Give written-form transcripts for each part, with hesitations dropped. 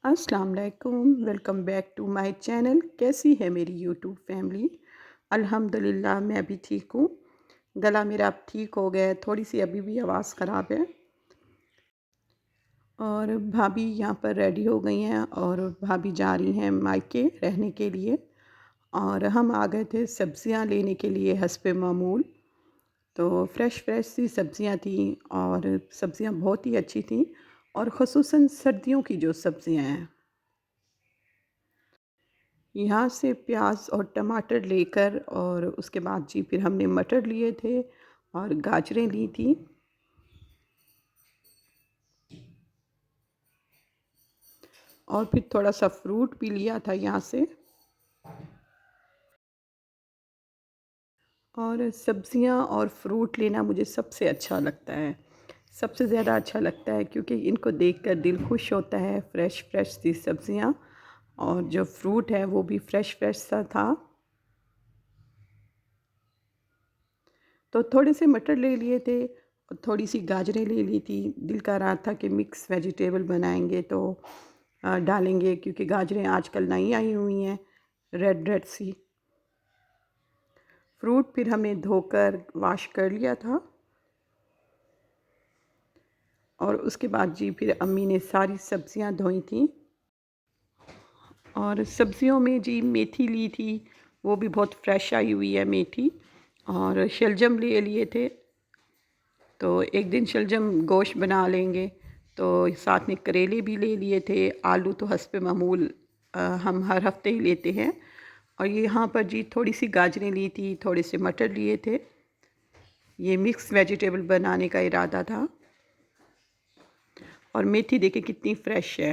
अस्सलाम वालेकुम, welcome back to my channel. कैसी है मेरी यूट्यूब फैमिली? अल्हम्दुलिल्लाह मैं भी ठीक हूँ। गला मेरा अब ठीक हो गया है, थोड़ी-सी अभी भी आवाज़ ख़राब है। और भाभी यहाँ पर रेडी हो गई हैं और भाभी जा रही हैं मायके रहने के लिए। और हम आ गए थे सब्ज़ियाँ लेने के लिए हस्बे मामूल। तो फ्रेश सी सब्ज़ियाँ थीं और सब्ज़ियाँ बहुत ही अच्छी थीं और ख़ुसूसन सर्दियों की जो सब्ज़ियाँ हैं। यहाँ से प्याज और टमाटर लेकर और उसके बाद जी फिर हमने मटर लिए थे और गाजरें ली थी और फिर थोड़ा सा फ्रूट भी लिया था यहाँ से। और सब्जियाँ और फ्रूट लेना मुझे सबसे अच्छा लगता है, सबसे ज़्यादा अच्छा लगता है क्योंकि इनको देखकर दिल खुश होता है। फ्रेश सी सब्जियाँ और जो फ्रूट है वो भी फ्रेश सा था। तो थोड़े से मटर ले लिए थे और थोड़ी सी गाजरें ले ली थी। दिल कर रहा था कि मिक्स वेजिटेबल बनाएंगे तो डालेंगे, क्योंकि गाजरें आजकल नई आई हुई हैं रेड सी। फ्रूट फिर हमने धोकर वॉश कर लिया था और उसके बाद जी फिर अम्मी ने सारी सब्जियां धोई थी। और सब्जियों में जी मेथी ली थी, वो भी बहुत फ्रेश आई हुई है मेथी। और शलजम ले लिए थे, तो एक दिन शलजम गोश्त बना लेंगे। तो साथ में करेले भी ले लिए थे। आलू तो हस्बे मामूल हम हर हफ्ते ही लेते हैं। और ये यहाँ पर जी थोड़ी सी गाजरें ली थी, थोड़े से मटर लिए थे। ये मिक्स वेजिटेबल बनाने का इरादा था। और मेथी देखिए कितनी फ्रेश है।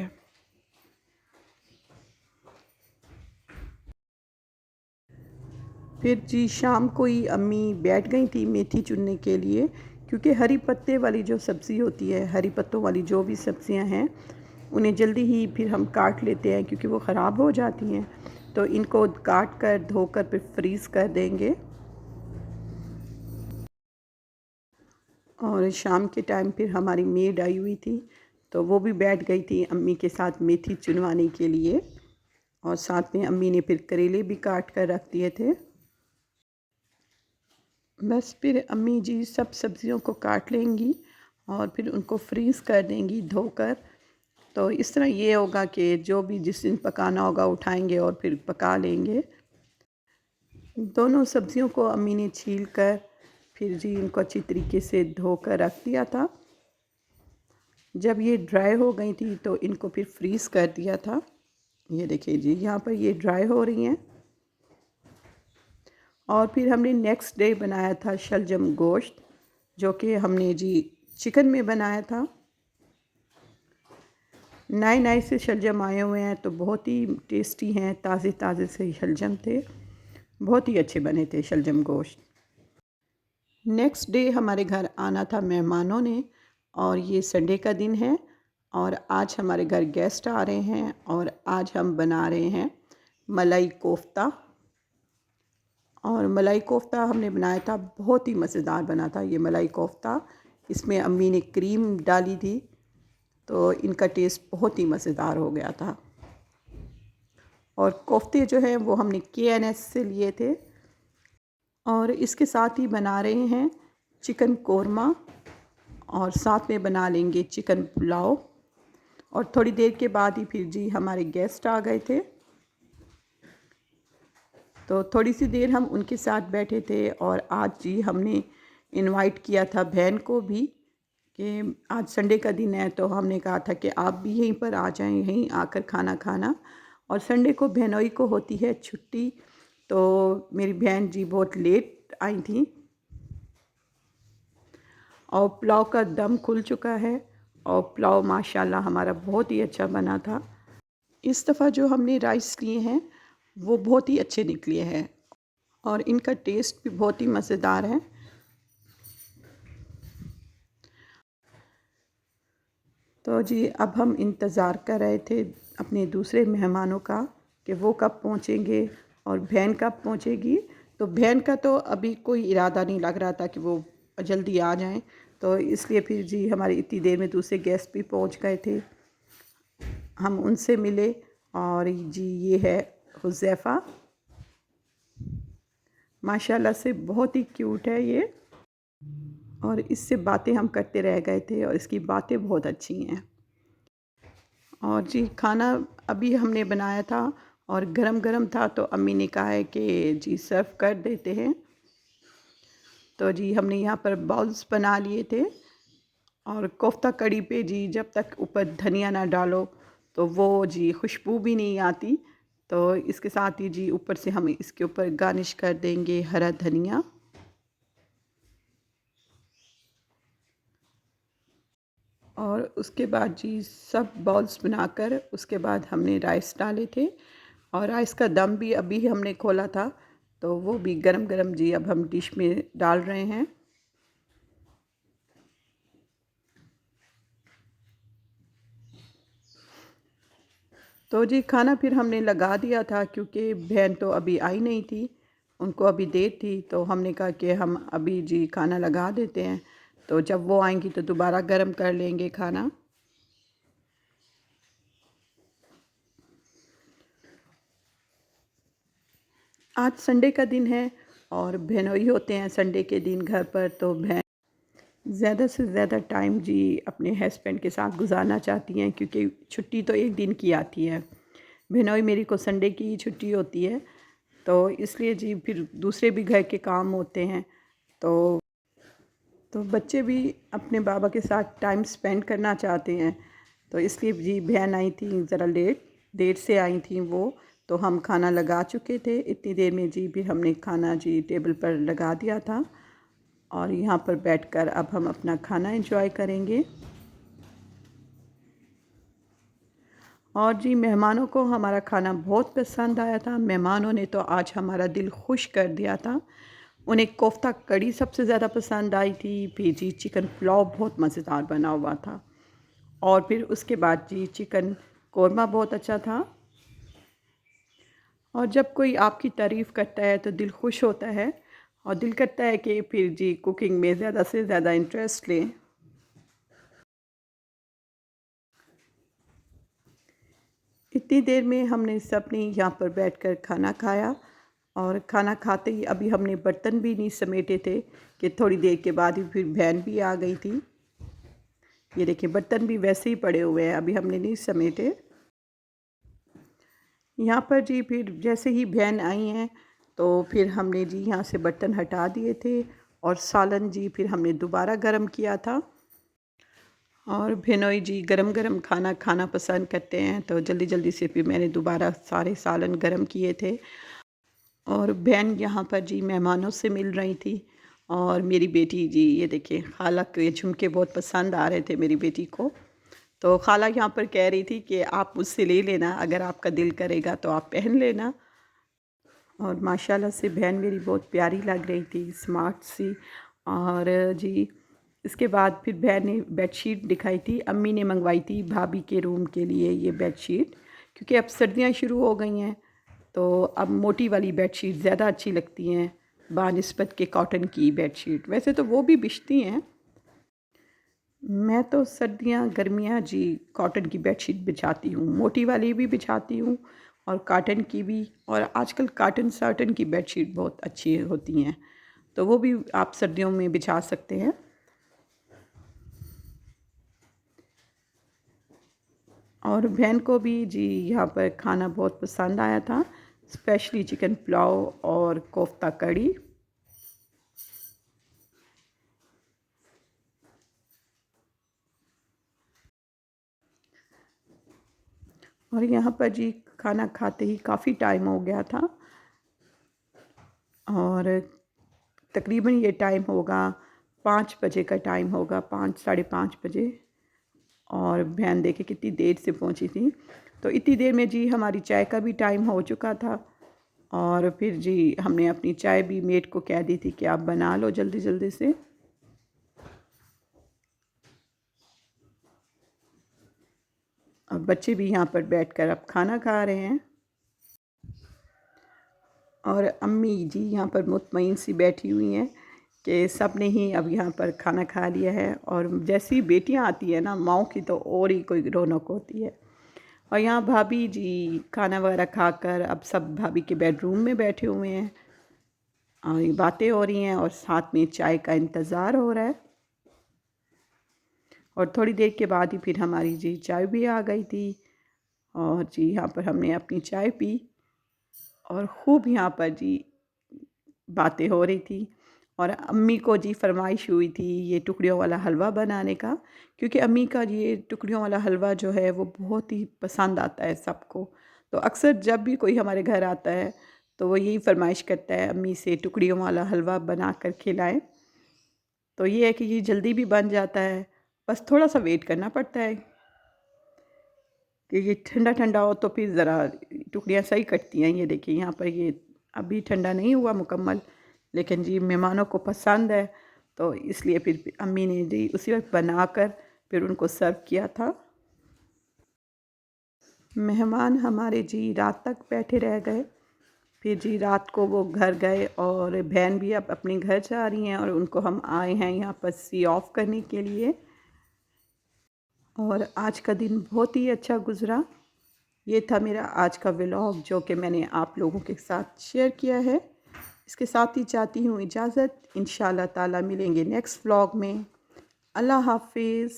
फिर जी शाम को ही अम्मी बैठ गई थी मेथी चुनने के लिए, क्योंकि हरी पत्ते वाली जो सब्ज़ी होती है, हरी पत्तों वाली जो भी सब्ज़ियां हैं, उन्हें जल्दी ही फिर हम काट लेते हैं क्योंकि वो ख़राब हो जाती हैं। तो इनको काट कर धोकर फिर फ्रीज़ कर देंगे। और शाम के टाइम फिर हमारी मेड आई हुई थी, तो वो भी बैठ गई थी अम्मी के साथ मेथी चुनवाने के लिए। और साथ में अम्मी ने फिर करेले भी काट कर रख दिए थे। बस फिर अम्मी जी सब सब्ज़ियों को काट लेंगी और फिर उनको फ्रीज़ कर देंगी धोकर। तो इस तरह ये होगा कि जो भी जिस दिन पकाना होगा उठाएंगे और फिर पका लेंगे। दोनों सब्ज़ियों को अम्मी ने छील कर फिर जी इनको अच्छी तरीके से धोकर रख दिया था। जब ये ड्राई हो गई थी तो इनको फिर फ्रीज़ कर दिया था। ये देखिए जी यहाँ पर ये ड्राई हो रही हैं। और फिर हमने नेक्स्ट डे बनाया था शलजम गोश्त, जो कि हमने जी चिकन में बनाया था। नए से शलजम आए हुए हैं तो बहुत ही टेस्टी हैं, ताज़े से शलजम थे, बहुत ही अच्छे बने थे शलजम गोश्त। नेक्स्ट डे हमारे घर आना था मेहमानों ने, और ये संडे का दिन है और आज हमारे घर गेस्ट आ रहे हैं और आज हम बना रहे हैं मलाई कोफ्ता। और मलाई कोफ्ता हमने बनाया था, बहुत ही मज़ेदार बना था ये मलाई कोफ्ता। इसमें अम्मी ने क्रीम डाली थी तो इनका टेस्ट बहुत ही मज़ेदार हो गया था। और कोफ्ते जो हैं वो हमने KNS से लिए थे। और इसके साथ ही बना रहे हैं चिकन कोरमा और साथ में बना लेंगे चिकन पुलाव। और थोड़ी देर के बाद ही फिर जी हमारे गेस्ट आ गए थे, तो थोड़ी सी देर हम उनके साथ बैठे थे। और आज जी हमने इनवाइट किया था बहन को भी कि आज संडे का दिन है, तो हमने कहा था कि आप भी यहीं पर आ जाएं, यहीं आकर खाना खाना। और संडे को बहनोई को होती है छुट्टी, तो मेरी बहन जी बहुत लेट आई थी। और पुलाव का दम खुल चुका है और पुलाव माशाल्लाह हमारा बहुत ही अच्छा बना था। इस दफ़ा जो हमने राइस लिए हैं वो बहुत ही अच्छे निकले हैं और इनका टेस्ट भी बहुत ही मज़ेदार है। तो जी अब हम इंतज़ार कर रहे थे अपने दूसरे मेहमानों का कि वो कब पहुँचेंगे और बहन कब पहुँचेगी। तो बहन का तो अभी कोई इरादा नहीं लग रहा था कि वो जल्दी आ जाएं, तो इसलिए फिर जी हमारी इतनी देर में दूसरे गेस्ट भी पहुँच गए थे। हम उनसे मिले। और जी ये है हुज़ैफ़ा, माशाल्लाह से बहुत ही क्यूट है ये। और इससे बातें हम करते रह गए थे और इसकी बातें बहुत अच्छी हैं। और जी खाना अभी हमने बनाया था और गरम-गरम था, तो अम्मी ने कहा है कि जी सर्व कर देते हैं। तो जी हमने यहाँ पर बाउल्स बना लिए थे। और कोफ्ता कड़ी पे जी जब तक ऊपर धनिया ना डालो तो वो जी खुशबू भी नहीं आती। तो इसके साथ ही जी ऊपर से हम इसके ऊपर गार्निश कर देंगे हरा धनिया। और उसके बाद जी सब बॉल्स बनाकर उसके बाद हमने राइस डाले थे। और राइस का दम भी अभी हमने खोला था, तो वो भी गरम गरम जी अब हम डिश में डाल रहे हैं। तो जी खाना फिर हमने लगा दिया था, क्योंकि बहन तो अभी आई नहीं थी, उनको अभी देर थी। तो हमने कहा कि हम अभी जी खाना लगा देते हैं, तो जब वो आएंगी तो दोबारा गर्म कर लेंगे खाना। आज संडे का दिन है और बहनोई होते हैं संडे के दिन घर पर, तो बहन ज़्यादा से ज़्यादा टाइम जी अपने हस्बैंड के साथ गुजारना चाहती हैं, क्योंकि छुट्टी तो एक दिन की आती है। बहनोई मेरी को संडे की ही छुट्टी होती है, तो इसलिए जी फिर दूसरे भी घर के काम होते हैं। तो बच्चे भी अपने बाबा के साथ टाइम स्पेंड करना चाहते हैं, तो इसलिए जी बहन आई थी ज़रा देर से आई थी वो। तो हम खाना लगा चुके थे, इतनी देर में जी फिर हमने खाना जी टेबल पर लगा दिया था। और यहाँ पर बैठकर अब हम अपना खाना एंजॉय करेंगे। और जी मेहमानों को हमारा खाना बहुत पसंद आया था। मेहमानों ने तो आज हमारा दिल खुश कर दिया था। उन्हें कोफ्ता कड़ी सबसे ज़्यादा पसंद आई थी, फिर जी चिकन पुलाव बहुत मज़ेदार बना हुआ था, और फिर उसके बाद जी चिकन कोरमा बहुत अच्छा था। और जब कोई आपकी तारीफ़ करता है तो दिल खुश होता है, और दिल करता है कि फिर जी कुकिंग में ज़्यादा से ज़्यादा इंटरेस्ट लें। इतनी देर में हमने सब ने यहाँ पर बैठकर खाना खाया। और खाना खाते ही अभी हमने बर्तन भी नहीं समेटे थे कि थोड़ी देर के बाद ही फिर बहन भी आ गई थी। ये देखिए बर्तन भी वैसे ही पड़े हुए हैं, अभी हमने नहीं समेटे। यहाँ पर जी फिर जैसे ही बहन आई हैं तो फिर हमने जी यहाँ से बर्तन हटा दिए थे। और सालन जी फिर हमने दोबारा गरम किया था। और बहनोई जी गरम गरम खाना खाना पसंद करते हैं, तो जल्दी जल्दी से फिर मैंने दोबारा सारे सालन गरम किए थे। और बहन यहाँ पर जी मेहमानों से मिल रही थी। और मेरी बेटी जी ये देखिए खाला के झुमके बहुत पसंद आ रहे थे मेरी बेटी को। तो खाला यहाँ पर कह रही थी कि आप मुझसे ले लेना, अगर आपका दिल करेगा तो आप पहन लेना। और माशाल्लाह से बहन मेरी बहुत प्यारी लग रही थी, स्मार्ट सी। और जी इसके बाद फिर बहन ने बेडशीट दिखाई थी, अम्मी ने मंगवाई थी भाभी के रूम के लिए ये बेडशीट, क्योंकि अब सर्दियाँ शुरू हो गई हैं, तो अब मोटी वाली बेडशीट ज़्यादा अच्छी लगती हैं बानिस्बत के कॉटन की बेडशीट। वैसे तो वो भी बिछती हैं, मैं तो सर्दियाँ गर्मियाँ जी कॉटन की बेडशीट बिछाती हूँ, मोटी वाली भी बिछाती हूँ और कॉटन की भी। और आजकल कॉटन साटन की बेडशीट बहुत अच्छी होती हैं, तो वो भी आप सर्दियों में बिछा सकते हैं। और बहन को भी जी यहाँ पर खाना बहुत पसंद आया था, स्पेशली चिकन पुलाव और कोफ्ता कड़ी। और यहाँ पर जी खाना खाते ही काफ़ी टाइम हो गया था, और तकरीबन ये टाइम होगा 5 बजे का टाइम होगा, 5 साढ़े 5 बजे। और बहन देखे कितनी देर से पहुँची थी, तो इतनी देर में जी हमारी चाय का भी टाइम हो चुका था। और फिर जी हमने अपनी चाय भी मेड को कह दी थी कि आप बना लो जल्दी जल्दी से। और बच्चे भी यहाँ पर बैठकर अब खाना खा रहे हैं। और अम्मी जी यहाँ पर मुतमईन सी बैठी हुई हैं कि सब ने ही अब यहाँ पर खाना खा लिया है। और जैसी बेटियाँ आती हैं ना माओ की, तो और ही कोई रौनक होती है। और यहाँ भाभी जी खाना वगैरह खाकर अब सब भाभी के बेडरूम में बैठे हुए हैं और ये बातें हो रही हैं और साथ में चाय का इंतज़ार हो रहा है। और थोड़ी देर के बाद ही फिर हमारी जी चाय भी आ गई थी और जी यहाँ पर हमने अपनी चाय पी और ख़ूब यहाँ पर जी बातें हो रही थी। और अम्मी को जी फरमाइश हुई थी ये टुकड़ियों वाला हलवा बनाने का, क्योंकि अम्मी का ये टुकड़ियों वाला हलवा जो है वो बहुत ही पसंद आता है सबको। तो अक्सर जब भी कोई हमारे घर आता है तो वो यही फरमाइश करता है अम्मी से टुकड़ियों वाला हलवा बना कर खिलाएं। तो ये है कि ये जल्दी भी बन जाता है, बस थोड़ा सा वेट करना पड़ता है कि ये ठंडा ठंडा हो तो फिर ज़रा टुकड़ियाँ सही कटती हैं। ये देखिए यहाँ पर ये अभी ठंडा नहीं हुआ मुकम्मल, लेकिन जी मेहमानों को पसंद है तो इसलिए फिर अम्मी ने जी उसी वक्त बनाकर फिर उनको सर्व किया था। मेहमान हमारे जी रात तक बैठे रह गए, फिर जी रात को वो घर गए और बहन भी अब अपने घर जा रही हैं और उनको हम आए हैं यहाँ पर सी ऑफ करने के लिए। और आज का दिन बहुत ही अच्छा गुज़रा। ये था मेरा आज का व्लॉग जो कि मैंने आप लोगों के साथ शेयर किया है। इसके साथ ही चाहती हूँ इजाज़त। इंशाअल्लाह ताला मिलेंगे नेक्स्ट व्लॉग में। अल्लाह हाफ़िज़।